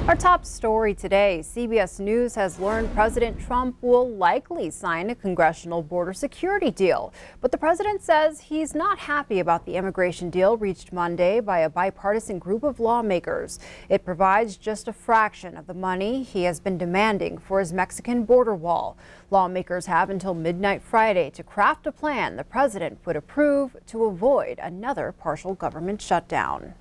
Our top story today, CBS News has learned President Trump will likely sign a congressional border security deal. But the president says he's not happy about the immigration deal reached Monday by a bipartisan group of lawmakers. It provides just a fraction of the money he has been demanding for his Mexican border wall. Lawmakers have until midnight Friday to craft a plan the president would approve to avoid another partial government shutdown.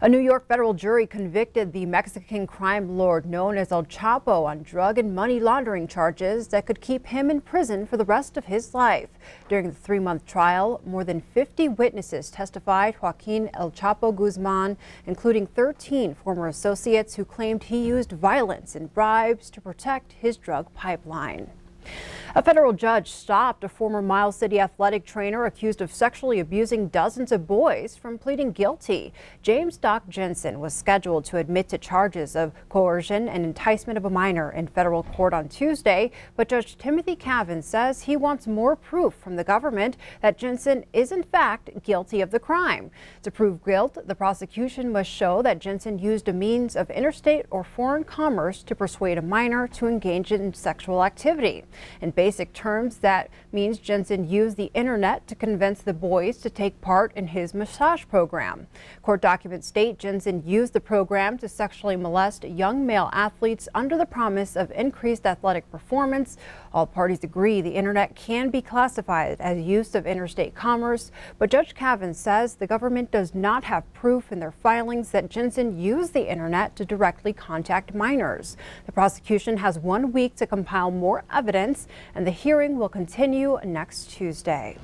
A New York federal jury convicted the Mexican crime lord known as El Chapo on drug and money laundering charges that could keep him in prison for the rest of his life. During the 3-month trial, more than 50 witnesses testified. Joaquin El Chapo Guzman, including 13 former associates who claimed he used violence and bribes to protect his drug pipeline. A federal judge stopped a former Miles City athletic trainer accused of sexually abusing dozens of boys from pleading guilty. James Doc Jensen was scheduled to admit to charges of coercion and enticement of a minor in federal court on Tuesday, but Judge Timothy Cavan says he wants more proof from the government that Jensen is in fact guilty of the crime. To prove guilt, the prosecution must show that Jensen used a means of interstate or foreign commerce to persuade a minor to engage in sexual activity. In basic terms, that means Jensen used the internet to convince the boys to take part in his massage program. Court documents state Jensen used the program to sexually molest young male athletes under the promise of increased athletic performance. All parties agree the internet can be classified as use of interstate commerce, but Judge Cavan says the government does not have proof in their filings that Jensen used the internet to directly contact minors. The prosecution has 1 week to compile more evidence, and the hearing will continue next Tuesday.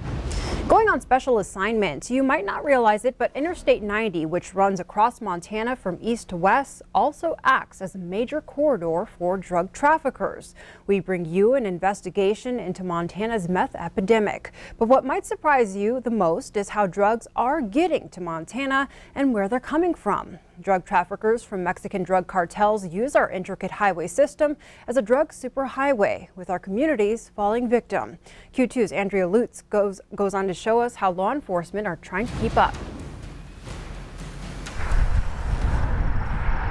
Going on special assignment, you might not realize it, but Interstate 90, which runs across Montana from east to west, also acts as a major corridor for drug traffickers. We bring you an investigation into Montana's meth epidemic. But what might surprise you the most is how drugs are getting to Montana and where they're coming from. Drug traffickers from Mexican drug cartels use our intricate highway system as a drug superhighway, with our communities falling victim. Q2's Andrea Lutz goes on to show us how law enforcement are trying to keep up.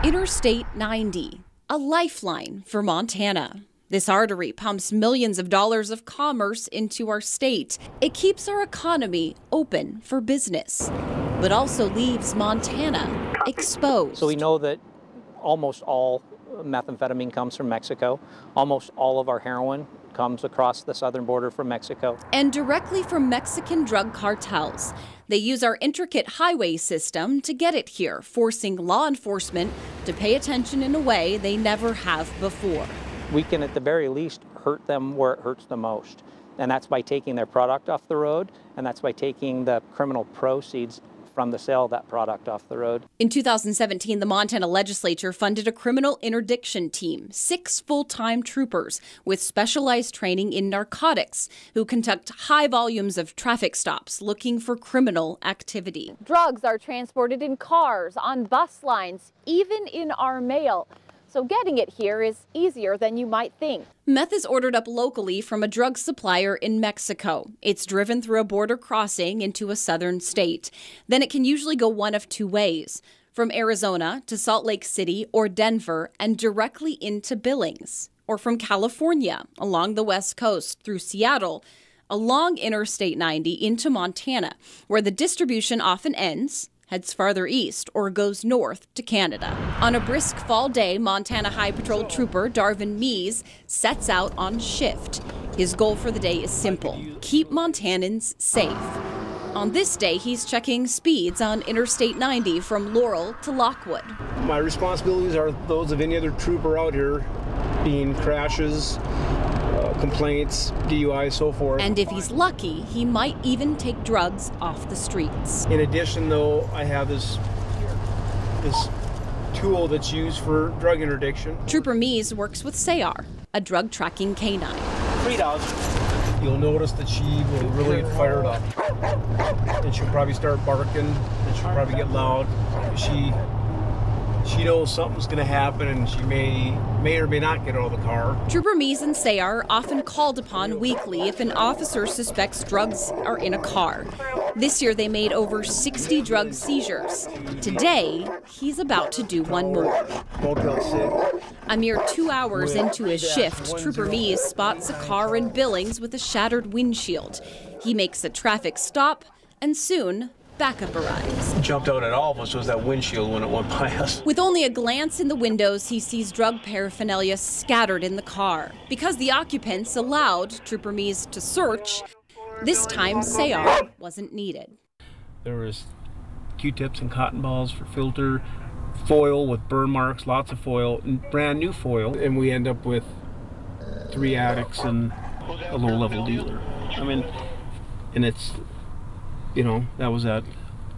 Interstate 90, a lifeline for Montana. This artery pumps millions of dollars of commerce into our state. It keeps our economy open for business, but also leaves Montana exposed. So we know that almost all methamphetamine comes from Mexico. Almost all of our heroin comes across the southern border from Mexico. And directly from Mexican drug cartels. They use our intricate highway system to get it here, forcing law enforcement to pay attention in a way they never have before. We can at the very least hurt them where it hurts the most. And that's by taking their product off the road, and that's by taking the criminal proceeds from the sale of that product off the road. In 2017, the Montana legislature funded a criminal interdiction team, 6 full-time troopers with specialized training in narcotics who conduct high volumes of traffic stops looking for criminal activity. Drugs are transported in cars, on bus lines, even in our mail. So getting it here is easier than you might think. Meth is ordered up locally from a drug supplier in Mexico. It's driven through a border crossing into a southern state. Then it can usually go one of 2 ways, from Arizona to Salt Lake City or Denver and directly into Billings, or from California along the west coast through Seattle, along Interstate 90 into Montana, where the distribution often ends, heads farther east, or goes north to Canada. On a brisk fall day, Montana High Patrol Trooper Darvin Mees sets out on shift. His goal for the day is simple: keep Montanans safe. On this day, he's checking speeds on Interstate 90 from Laurel to Lockwood. My responsibilities are those of any other trooper out here, being crashes, complaints, DUI, so forth. And if he's lucky, he might even take drugs off the streets. In addition, though, I have this tool that's used for drug interdiction. Trooper Mees works with Sayar, a drug tracking canine. 3 dogs. You'll notice that she will really get fired up. And she'll probably start barking, and she'll probably get loud. She She knows something's going to happen, and she may or may not get out of the car. Trooper Mies and Say are often called upon weekly if an officer suspects drugs are in a car. This year they made over 60 drug seizures. Today, he's about to do one more. Motel 6. A mere 2 hours into his shift, Trooper Mies spots a car in Billings with a shattered windshield. He makes a traffic stop, and soon, backup arrives. Jumped out at all of us was that windshield when it went by us. With only a glance in the windows, he sees drug paraphernalia scattered in the car. Because the occupants allowed Trooper Mies to search, this time Sayar wasn't needed. There was Q-tips and cotton balls for filter, foil with burn marks, lots of foil, and brand new foil. And we end up with 3 addicts and a low-level dealer. I mean, and it's, you know, that was at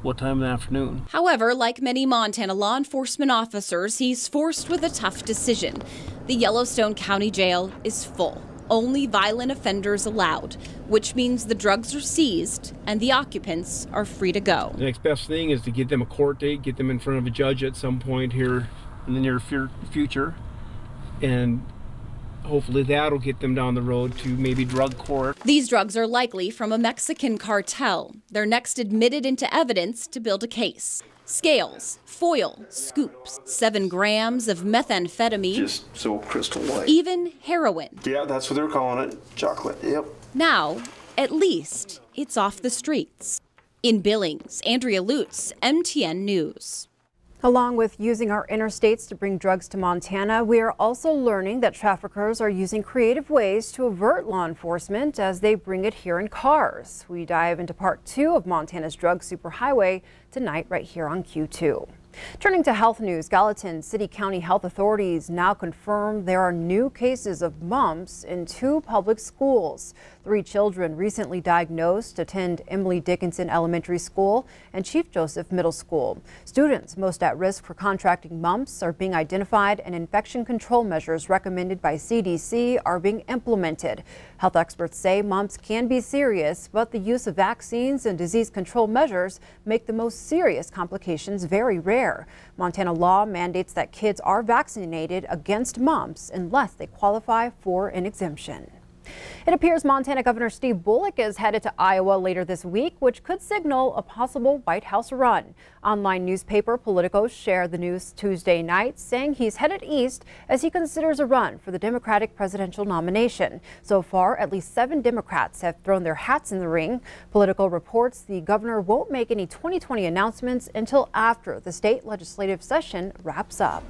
what time in the afternoon? However, like many Montana law enforcement officers, he's forced with a tough decision. The Yellowstone County Jail is full. Only violent offenders allowed, which means the drugs are seized and the occupants are free to go. The next best thing is to get them a court date, get them in front of a judge at some point here in the near future, and hopefully that'll get them down the road to maybe drug court. These drugs are likely from a Mexican cartel. They're next admitted into evidence to build a case. Scales, foil, scoops, 7 grams of methamphetamine. Just so crystal white. Even heroin. Yeah, that's what they're calling it. Chocolate, yep. Now, at least, it's off the streets. In Billings, Andrea Lutz, MTN News. Along with using our interstates to bring drugs to Montana, we are also learning that traffickers are using creative ways to avert law enforcement as they bring it here in cars. We dive into part 2 of Montana's drug superhighway tonight right here on Q2. Turning to health news, Gallatin City County Health Authorities now confirm there are new cases of mumps in 2 public schools. 3 children recently diagnosed attend Emily Dickinson Elementary School and Chief Joseph Middle School. Students most at risk for contracting mumps are being identified and infection control measures recommended by CDC are being implemented. Health experts say mumps can be serious, but the use of vaccines and disease control measures make the most serious complications very rare. Montana law mandates that kids are vaccinated against mumps unless they qualify for an exemption. It appears Montana Governor Steve Bullock is headed to Iowa later this week, which could signal a possible White House run. Online newspaper Politico shared the news Tuesday night, saying he's headed east as he considers a run for the Democratic presidential nomination. So far, at least 7 Democrats have thrown their hats in the ring. Politico reports the governor won't make any 2020 announcements until after the state legislative session wraps up.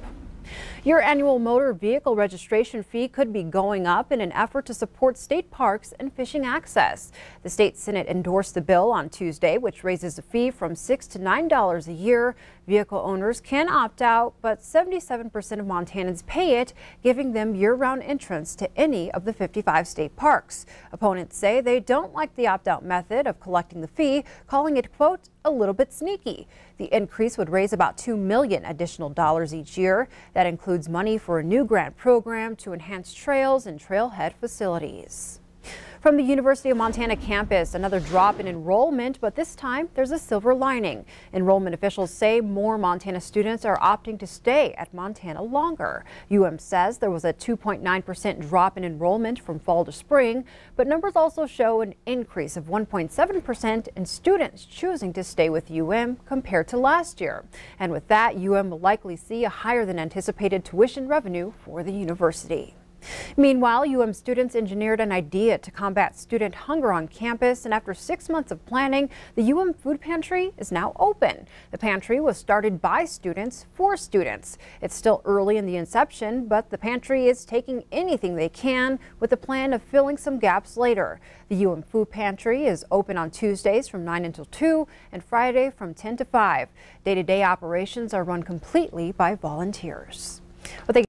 Your annual motor vehicle registration fee could be going up in an effort to support state parks and fishing access. The state Senate endorsed the bill on Tuesday, which raises the fee from $6 to $9 a year. Vehicle owners can opt out, but 77% of Montanans pay it, giving them year-round entrance to any of the 55 state parks. Opponents say they don't like the opt-out method of collecting the fee, calling it, quote, a little bit sneaky. The increase would raise about $2 million additional dollars each year. That includes money for a new grant program to enhance trails and trailhead facilities. From the University of Montana campus, another drop in enrollment, but this time there's a silver lining. Enrollment officials say more Montana students are opting to stay at Montana longer. UM says there was a 2.9% drop in enrollment from fall to spring, but numbers also show an increase of 1.7% in students choosing to stay with UM compared to last year. And with that, UM will likely see a higher than anticipated tuition revenue for the university. Meanwhile, UM students engineered an idea to combat student hunger on campus, and after 6 months of planning, the UM food pantry is now open. The pantry was started by students for students. It's still early in the inception, but the pantry is taking anything they can with the plan of filling some gaps later. The UM food pantry is open on Tuesdays from 9 until 2 and Friday from 10 to 5. Day-to-day operations are run completely by volunteers.